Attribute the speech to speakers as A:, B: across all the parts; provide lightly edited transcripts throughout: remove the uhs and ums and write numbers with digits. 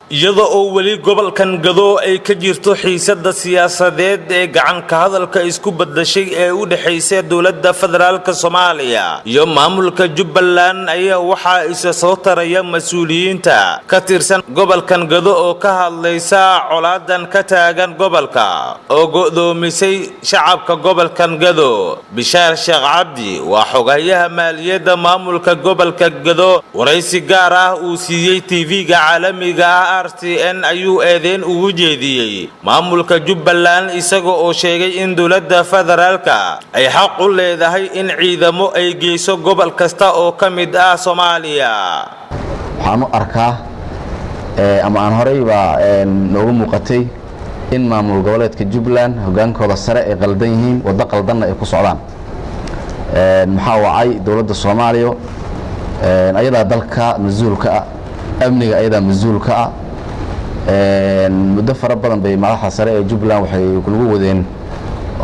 A: iyada oo wali gobolkan Gado ay ka jirto xiisada siyaasadeed ee gacan ka hadalka isku badashay ee u dhaxaysay dawladda federaalka Soomaaliya iyo maamulka Jubbaland ayaa waxa isa soo taraya mas'uuliyiinta ka tirsan gobolkan Gado oo ka hadlaysa colaadan ka taagan gobolka oo go'doomisay shacabka gobolkan Gado. Bishaar Sheekh Cabdi waa xogayaha maaliyadda maamulka gobolka Gado waraysi gaar ah uu siiyay TV-ga caalamiga RTN ayuu eedeyn ugu jeediyay maamulka Jubbaland isagoo oo sheegay in dawladda federaalka ay xaq u leedahay in ciidamo ay geyso gobol kasta oo kamid ah Soomaaliya.
B: waxaan u arkaa ama aan horeyba noogu muuqatay in maamul goboleedka Jubbaland hogaankooda sare ay qaldan yihiin wada qaldanna ay ku socdaan. maxaa wacay dawladda Soomaaliya ayada dalka mas'uulka ah amniga ayada mas'uulka ah muddo fara badan bay madaxda sare ee Jubbaland waxay kula wadeen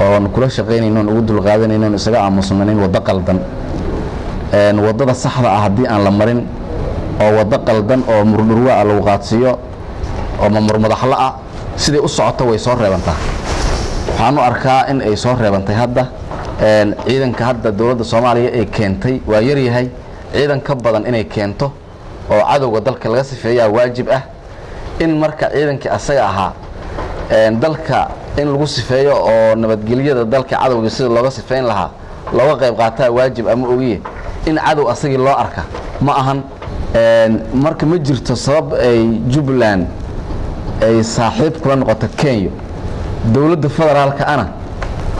B: oo kula shaqeynayeen ugu dul qaadanayeen isaga aamusnayn wada qaldan wadada saxda ah hadii aan la marin oo wada qaldan oo murdurwa lagu qaadsiyo oo mamar madaxla ah sidii u socoto way soo reebantaa. waxaan u arkaa in ay soo reebantay hadda ciidanka hadda dawladda Soomaaliya ay keentay waa yar yahay ciidan ka badan inay keento oo cadawga dalka laga sifeeyaa waajib ah in marka ciidankii asaga ahaa dalka in lagu sifeeyo oo nabadgelyada dalka cadawga sida looga sifeyn lahaa looga qayb qaataa waajib ama ogiye in cadow asagii loo arka ma ahan marka ma jirto sabab ay Jubbaland ay saaxiib kula noqoto Kenya dawladda federaalka ana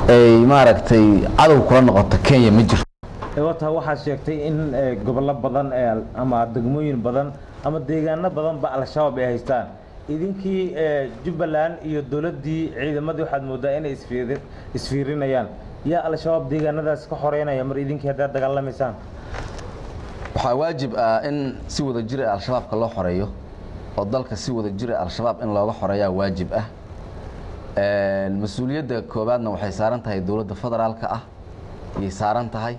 B: ay maaragtay cadow kula noqoto Kenya ma jirto.
A: waxaa sheegtay in gobollo badan ama degmooyin badan ama deegaano badan ba al-shabaab ay haystaan idinkii Jubbaland iyo dawladdii ciidamadii waxaad moodaa inay isfiirinayaan yaa al-shabaab deegaanadaas ka xoreynaya mar idinkii hadda dagaalamaysaan.
B: waxaa waajib ah in si wada jir ah al-shabaabka loo xoreeyo oo dalka si wada jir ah al-shabaab in looga xoreeyaa waajib ah. mas'uuliyadda koobaadna waxay saaran tahay dawladda federaalka ah ay saaran tahay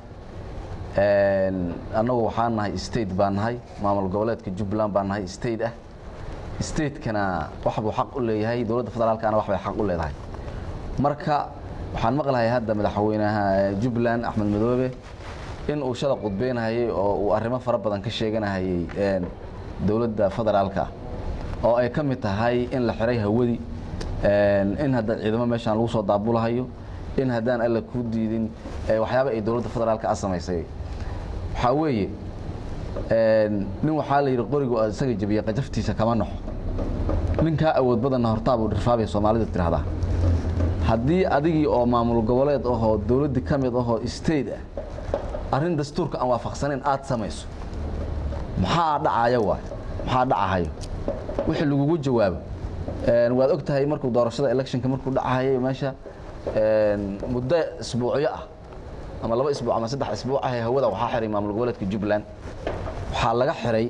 B: anagu waxaan nahay state baan nahay maamul goboleedka Jubbaland baan nahay state ah state-kana wax buu xaq u leeyahay dawladda federaalka ana wax bay xaq u leedahay. marka waxaan maqlahay hadda madaxweynaha Jubbaland Axmed Madoobe in uu shada qudbeenayay oo uu arrimo fara badan ka sheeganayay dawladda federaalka oo ay kamid tahay in la xiray hawadi in hadda ciidamo meeshan lagu soo daabulahayo in hadaan alla ku diidin waxyaabo ay dawladda federaalka samaysay waxa weeye nin waxa la yiri qorigu isaga jabiya qajaftiisa kama naxo ninka awood badan hortaab u dhirfaabay Soomaalida tiraahdaa hadii adigii oo maamul goboleed oo dawladda kamid ah state ah arrin dastuurka aan waafaqsanayn aad samayso maxaa dhacaya maxaa dhacayo wixii lagu jawaabo waad ogtahay markuu doorashada electionka markuu dhacayay meesha muddo isbuucyo ah ama 2 isbuuc ama 3 isbuuc ah hawada waxa xiray maamul goboleedka Jubbaland waxa laga xiray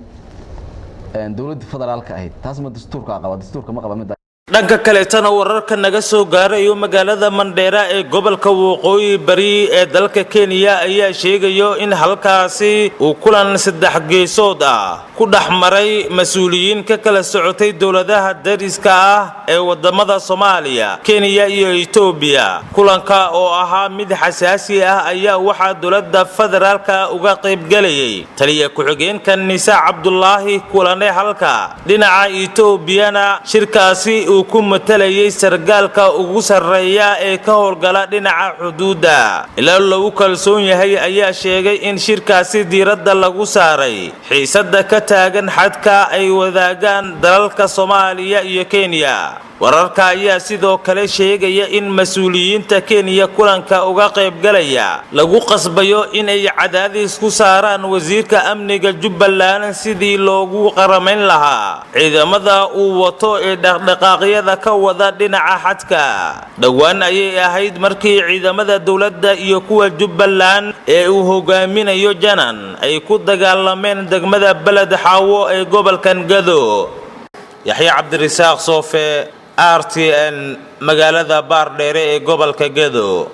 B: dawladda federaalka ahayd taas ma dastuurka qaba dastuurka ma qaba mid
A: dhanka kale tan wararka naga soo gaarayo magaalada Mandera ee gobolka Waqooyi Bari ee dalka Kenya ayaa sheegayo in halkaasi uu kulan 3 geesood ah ku dhaxmaray mas'uuliyiin ka kala socotay dawladaha dariska ah ee wadamada Soomaaliya, Kenya iyo Ethiopia. kulanka oo ahaa mid xasaasi ah ayaa waxa dawladda federaalka uga qayb galayay taliye ku-xigeenka Nisa Cabdullaahi kulane halka dhinaca Ethiopiana shirkaasi uu ku matalayay sargaalka ugu sareeya ee ka howlgala dhinaca xuduudda ilaa lagu kalsoon yahay ayaa sheegay in shirkaasi diiradda lagu saaray xiisada ka taagan xadka ay wadaagaan dalalka Soomaaliya iyo Kenya. wararka ayaa sidoo kale sheegaya in mas'uuliyiinta Kenya kulanka uga qayb galaya lagu qasbayo in ay cadaadis ku saaraan wasiirka amniga Jubbaland sidii loogu qaramayn lahaa ciidamada uu wato ee dhaqdhaqaaqyada ka wada dhinaca xadka. dhawaan ayay ahayd markii ciidamada dawladda iyo kuwa Jubbaland ee uu hogaaminayo Janan ay ku dagaalameen degmada Balad Xaawo ee gobolkan Gado. Yaxya Cabdirasaaq Soofe RTN magaalada Baardheere ee gobolka Gado.